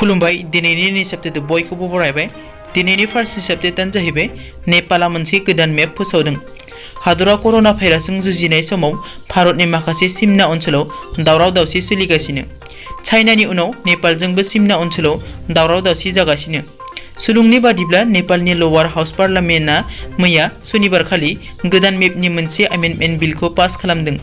खुलुमबाय दिनैनि निसाबटेट बयखौबो बरायबाय। दिनैनि फार्स्ट निसाबटेटानो जाहैबाय नेपाला मोनसे गोदान मेप फोसावदों। हादरा कर'ना भाइरासजों जुजिनाय समाव भारतनि माखासे सिमना ओनसोलाव दावराव दावसि सोलिगासिनो। चाइनानि उनाव नेपालजोंबो सिमना ओनसोलाव दावराव दावसि जागासिनो। सुलुंनि बादिब्ला नेपालनि लवार हाउस पार्लियामेन्टआ मैया सनिबारखालि गोदान मेपनि मोनसे एमेन्डमेन्ट बिलखौ पास खालामदों,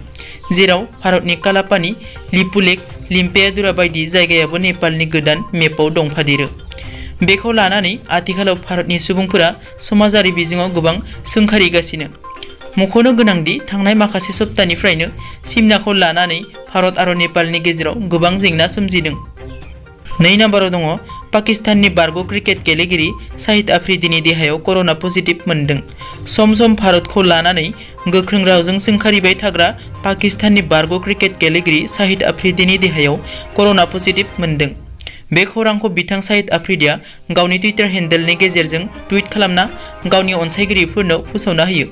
जेराव भारतनि कालापानी, लिपुलेख, लिम्पियादुरा बायदि जायगायाबो नेपालनि गोदान मेपआव दंफादेरो। बेखौ लानानै आथिखालाव भारतनि सुबुंफोरा समाजारि बिजोङाव गोबां सोंखारिगासिनो। मख'नो गोनांदि थांनाय माखासे सप्तानिफ्रायनो सिमनाखौ लानानै भारत आरो नेपालनि गेजेराव गोबां जेंना सोमजिदों। 2 नम्बराव दङ पाकिस्ताननि बारग' क्रिकेट गेलेगिरि शाहिद आफ्रिदिनि देहायाव कर'ना पजिटिभ मोनदों। सम सम भारतखौ लानानै गोख्रों रावजों सोंखारिबाय थाग्रा पाकिस्ताननि बारग' क्रिकेट गेलेगिरि शाहिद आफ्रिदिनि देहायाव कर'ना पजिटिभ मोनदों। बे खौरांखौ बिथां शाहिद आफ्रिदिया गावनि टुइटार हेन्डेलनि गेजेरजों टुइट खालामना गावनि अनसायगिरिफोरनो फोसावना होयो।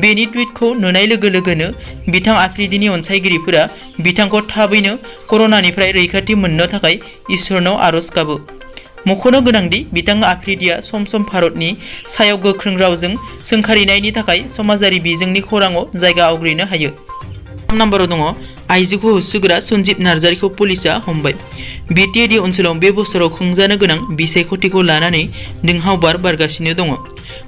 बेनि टुइटखौ नुनाय लोगो लोगोनो बिथां आफ्रिदिनि अनसायगिरिफोरा बिथांखौ थाबैनो कर'नानिफ्राय रैखाथि मोननो थाखाय इसोरनाव आरज गाबो। मख'नो गोनांदि बिथां आफ्रिदिया सम सम भारतनि सायाव गोख्रों रावजों सोंखारिनायनि थाखाय समाजारि बिजोंनि खौराङाव जायगा आवग्रिनो हायो। 3 नम्बराव दङ आइजोखौ होसोग्रा सन्जीब नार्जारिखौ पुलिसआ हमबाय। बिटिएडि ओनसोलाव बे बोसोराव खुंजानो गोनां बिसायख'थिखौ लानानै दोंहाव बारगासिनो दङ।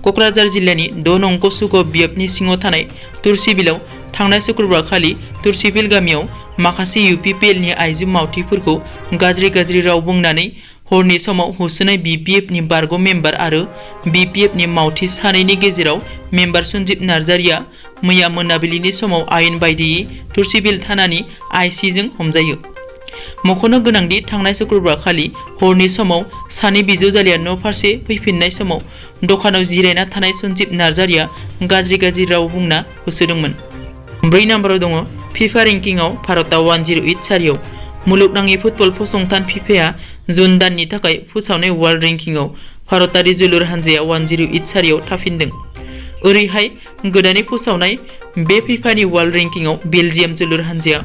क'क्राझार जिल्लानि 6 नं कसुगाव बियाबनि सिङाव थानाय तुर्सिबिलाव थांनाय शुक्रबारखालि तुर्सिबिल गामियाव माखासे इउपिपिएलनि आइजो मावथिफोरखौ गाज्रि राव बुंनानै हरनि समाव होसोनाय बिपिएफनि बारग' मेम्बार आरो बिपिएफनि मावथि सानैनि गेजेराव मेम्बार सन्जीब नार्जारिया मैया मोनाबिलिनि समाव आयेन बायदियै तुर्सिबिल थानानि आइसिजों हमजायो। मख'नो गोनांदि थांनाय शुक्रबारखालि हरनि समाव सानै बिजावजालिया न' फारसे फैफिननाय समाव दखानाव जिरायना थानाय सन्जीब नार्जारिया गाज्रि राव बुंना होसोदोंमोन। 4 नम्बराव दङ फिफा रेंकिंआव भारतआ 108 सारियाव। मुलुगनाङै फुटबल फसंथान फिफाया जुन दाननि थाखाय फोसावनाय वर्ल्ड रेंकिंआव भारतारि जोलुर हानजाया 108 सारियाव थाफिनदों। ओरैहाय गोदानै फोसावनाय बे फिफानि वर्ल्ड रेंकिंआव बेलजियाम जोलुर हानजाया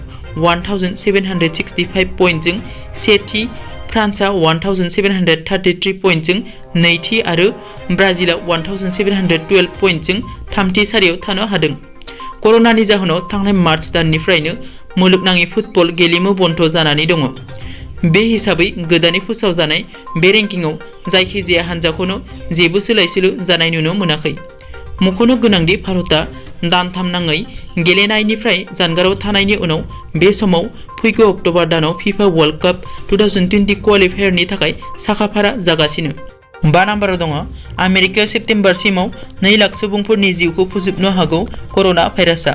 1765 पइन्टजों सेथि, फ्रान्सआ 1733 पइन्टजों नैथि आरो ब्राजिलआ 1712 पइन्टजों थामथि सारियाव थानो हादों। कर'नानि जाहोनाव थांनाय मार्च दाननिफ्रायनो मुलुगनाङै फुटबल गेलेमु बन्द जानानै दङ। बे हिसाबै गोदानै फोसावजानाय बे रेंकिंआव जायखिजाया हानजाखौनो जेबो सोलायसोलो जानाय नुनो मोनाखै। मख'नो गोनांदि भारतआ दानथाम नाङै गेलेनायनिफ्राय जानगाराव थानायनि उनाव बे समाव फैगौ अक्ट'बर दानाव फिफा वर्ल्ड काप 2020 क्वालिफायारनि थाखाय साखाफारा जागासिनो। 5 नम्बराव दङ आमेरिकायाव सेप्तेम्बरसिमाव 2 लाख सुबुंफोरनि जिउखौ फोजोबनो हागौ कर'ना भाइरासआ।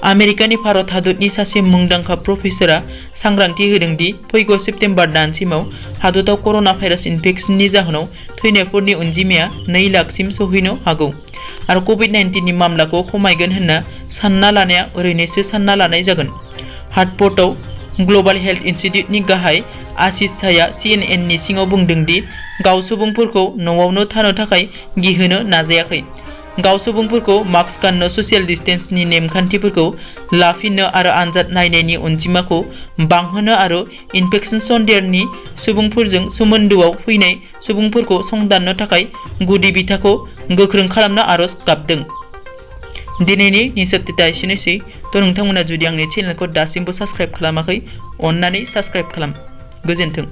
आमेरिकानि भारत हादरनि सासे मुंदांखा प्रफेसरा सांग्रांथि होदों दि फैगौ सेप्तेम्बर दानसिमाव हादराव कर'ना भाइरास इनफेक्शननि जाहोनाव थैनायफोरनि अनजिमाया 2 लाखसिम सौहैनो हागौ आरो कभिड-19 नि मामलाखौ खमायगोन होनना सानना लानाया ओरैनोसो सानना लानाय जागोन। हार्टफर्डआव ग्ल'बाल हेल्थ इनस्टिट्यूटनि गाहाय आशीष झाया सीएनएननि सिङाव बुंदों दि गाव सुबुंफोरखौ न'आवनो थानो थाखाय गिहोनो नाजायाखै। गाव सुबुंफोरखौ मास्क गाननो, ससियेल डिस्टेन्सनि नेमखान्थिफोरखौ लाफिननो आरो आनजाद नायनायनि अनजिमाखौ बांहोनो आरो इनफेक्शन सन्देरनि सुबुंफोरजों सोमोन्दोआव फैनाय सुबुंफोरखौ संदाननो थाखाय गुदि बिथाखौ गोख्रों खालामनो आरज गाबदों। दिनैनि निउस आपडेटआ एसेनोसै। नोंथांमोना जुदि आंनि चेनेलखौ दासिमबो साबस्क्राइब खालामाखै, अन्नानै साबस्क्राइब खालाम। गोजोन्थों।